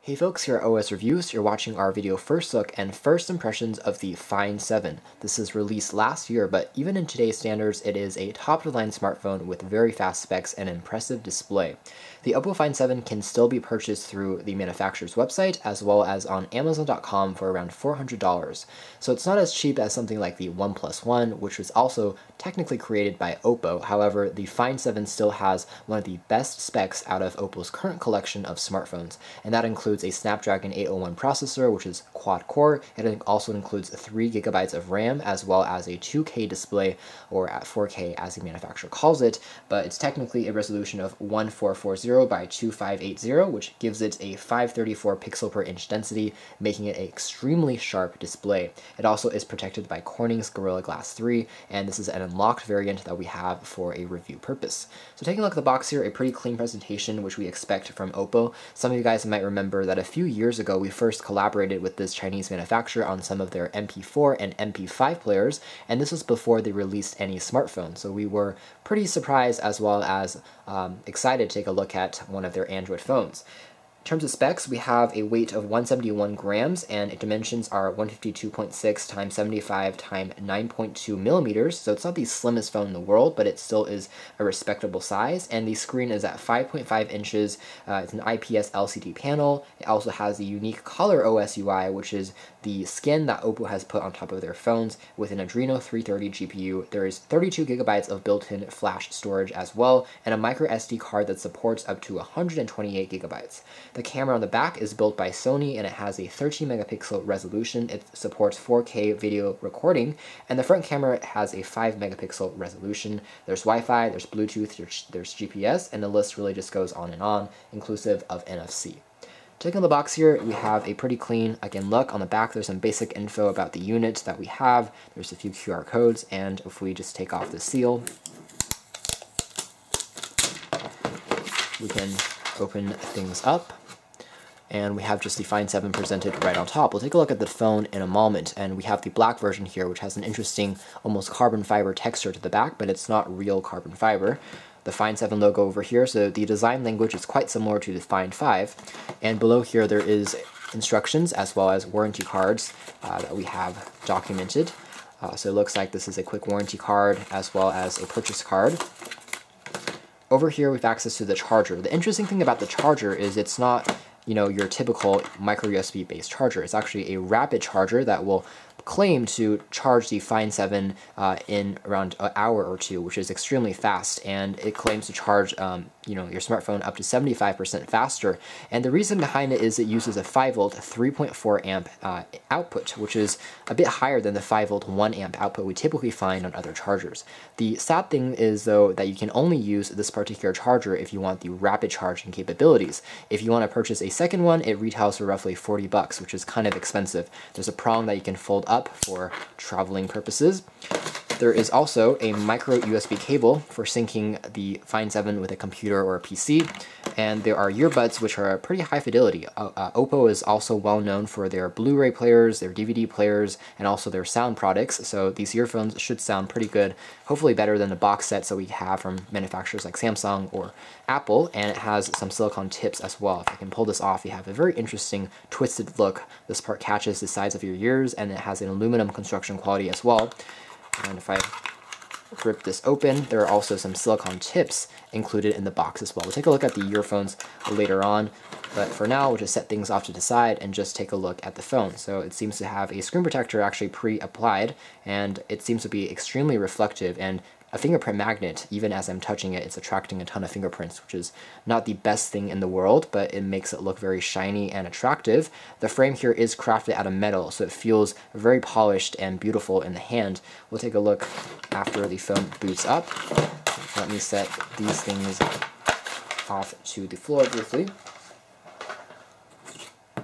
Hey folks, here at OS Reviews. You're watching our video first look and first impressions of the Find 7. This was released last year, but even in today's standards, it is a top-of-the-line smartphone with very fast specs and impressive display. The Oppo Find 7 can still be purchased through the manufacturer's website as well as on Amazon.com for around $400. So it's not as cheap as something like the OnePlus One, which was also technically created by Oppo. However, the Find 7 still has one of the best specs out of Oppo's current collection of smartphones, and that includes a Snapdragon 801 processor, which is quad-core. It also includes 3 GB of RAM, as well as a 2K display, or at 4K as the manufacturer calls it, but it's technically a resolution of 1440 by 2580, which gives it a 534 pixel per inch density, making it an extremely sharp display. It also is protected by Corning's Gorilla Glass 3, and this is an unlocked variant that we have for a review purpose. So taking a look at the box here, a pretty clean presentation, which we expect from Oppo. Some of you guys might remember that a few years ago we first collaborated with this Chinese manufacturer on some of their MP4 and MP5 players, and this was before they released any smartphone. So we were pretty surprised as well as excited to take a look at one of their Android phones. In terms of specs, we have a weight of 171 grams, and dimensions are 152.6 times 75 times 9.2 millimeters, so it's not the slimmest phone in the world, but it still is a respectable size, and the screen is at 5.5 inches. It's an IPS LCD panel. It also has the unique Color OS UI, which is the skin that Oppo has put on top of their phones with an Adreno 330 GPU. There is 32 gigabytes of built-in flash storage as well, and a micro SD card that supports up to 128 gigabytes. The camera on the back is built by Sony, and it has a 13 megapixel resolution. It supports 4K video recording, and the front camera has a 5 megapixel resolution. There's Wi-Fi, there's Bluetooth, there's GPS, and the list really just goes on, inclusive of NFC. Taking the box here, we have a pretty clean, again, look. On the back, there's some basic info about the unit that we have. There's a few QR codes, and if we just take off the seal, we can open things up, and we have just the Find 7 presented right on top. We'll take a look at the phone in a moment, and we have the black version here, which has an interesting, almost carbon fiber texture to the back, but it's not real carbon fiber. The Find 7 logo over here, so the design language is quite similar to the Find 5, and below here there is instructions as well as warranty cards that we have documented. So it looks like this is a quick warranty card as well as a purchase card. Over here we have access to the charger. The interesting thing about the charger is it's not, your typical micro USB based charger. It's actually a rapid charger that will claim to charge the Find 7 in around an hour or two, which is extremely fast, and it claims to charge your smartphone up to 75% faster. And the reason behind it is it uses a 5-volt 3.4 amp output, which is a bit higher than the 5-volt 1 amp output we typically find on other chargers. The sad thing is, though, that you can only use this particular charger if you want the rapid charging capabilities. If you want to purchase a second one, it retails for roughly $40, which is kind of expensive. There's a prong that you can fold up for traveling purposes. There is also a micro USB cable for syncing the Find 7 with a computer or a PC, and there are earbuds which are pretty high fidelity. Oppo is also well known for their Blu-ray players, their DVD players, and also their sound products, so these earphones should sound pretty good, hopefully better than the box sets that we have from manufacturers like Samsung or Apple, and it has some silicone tips as well. If I can pull this off, you have a very interesting twisted look. This part catches the sides of your ears, and it has an aluminum construction quality as well. And if I rip this open, there are also some silicone tips included in the box as well. We'll take a look at the earphones later on, but for now we'll just set things off to the side and just take a look at the phone. So it seems to have a screen protector actually pre-applied, and it seems to be extremely reflective, and a fingerprint magnet. Even as I'm touching it, it's attracting a ton of fingerprints, which is not the best thing in the world, but it makes it look very shiny and attractive. The frame here is crafted out of metal, so it feels very polished and beautiful in the hand. We'll take a look after the phone boots up. Let me set these things off to the floor briefly.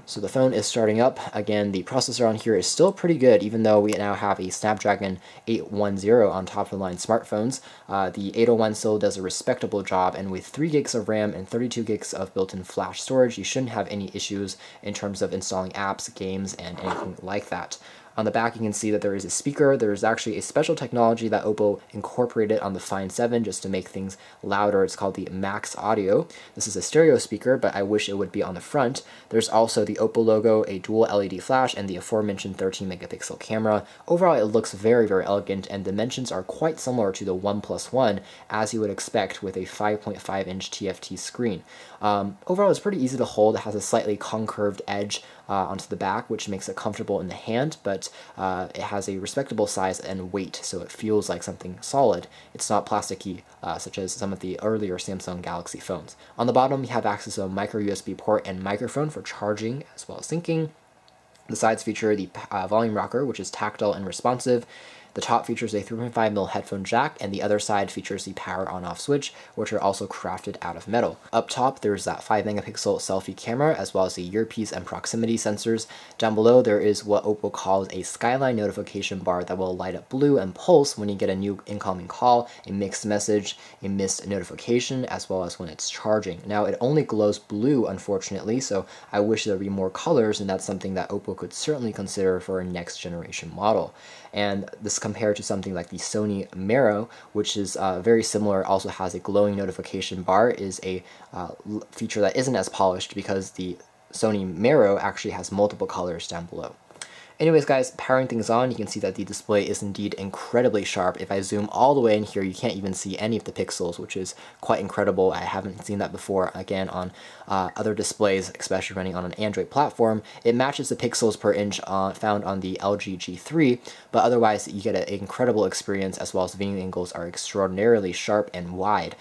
So the phone is starting up. Again, the processor on here is still pretty good, even though we now have a Snapdragon 810 on top-of-the-line smartphones. The 801 still does a respectable job, and with 3 gigs of RAM and 32 gigs of built-in flash storage, you shouldn't have any issues in terms of installing apps, games, and anything like that. On the back, you can see that there is a speaker. There is actually a special technology that Oppo incorporated on the Find 7 just to make things louder. It's called the Max Audio. This is a stereo speaker, but I wish it would be on the front. There's also the Oppo logo, a dual LED flash, and the aforementioned 13 megapixel camera. Overall, it looks very, very elegant, and dimensions are quite similar to the OnePlus One, as you would expect with a 5.5-inch TFT screen. Overall, it's pretty easy to hold. It has a slightly concurved edge onto the back, which makes it comfortable in the hand, but it has a respectable size and weight, so it feels like something solid. It's not plasticky, such as some of the earlier Samsung Galaxy phones. On the bottom, you have access to a micro USB port and microphone for charging as well as syncing. The sides feature the volume rocker, which is tactile and responsive. The top features a 3.5mm headphone jack, and the other side features the power on-off switch, which are also crafted out of metal. Up top, there's that 5-megapixel selfie camera, as well as the earpiece and proximity sensors. Down below, there is what Oppo calls a skyline notification bar that will light up blue and pulse when you get a new incoming call, a mixed message, a missed notification, as well as when it's charging. Now, it only glows blue, unfortunately, so I wish there would be more colors, and that's something that Oppo could certainly consider for a next generation model. And this compared to something like the Sony Mero, which is very similar, also has a glowing notification bar, is a feature that isn't as polished because the Sony Mero actually has multiple colors down below. Anyways, guys, powering things on, you can see that the display is indeed incredibly sharp. If I zoom all the way in here, you can't even see any of the pixels, which is quite incredible. I haven't seen that before, again, on other displays, especially running on an Android platform. It matches the pixels per inch found on the LG G3, but otherwise you get an incredible experience, as well as viewing angles are extraordinarily sharp and wide.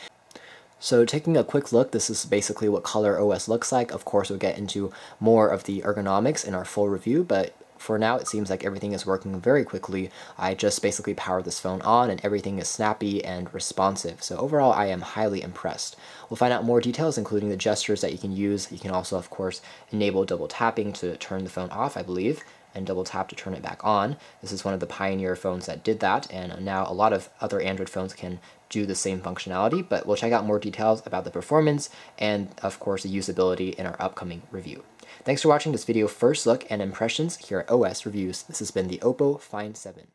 So taking a quick look, this is basically what ColorOS looks like. Of course, we'll get into more of the ergonomics in our full review, but for now, it seems like everything is working very quickly. I just basically powered this phone on and everything is snappy and responsive. So overall, I am highly impressed. We'll find out more details, including the gestures that you can use. You can also, of course, enable double tapping to turn the phone off, I believe, and double tap to turn it back on. This is one of the pioneer phones that did that, and now a lot of other Android phones can do the same functionality, but we'll check out more details about the performance and, of course, the usability in our upcoming review. Thanks for watching this video first look and impressions here at OS Reviews. This has been the Oppo Find 7.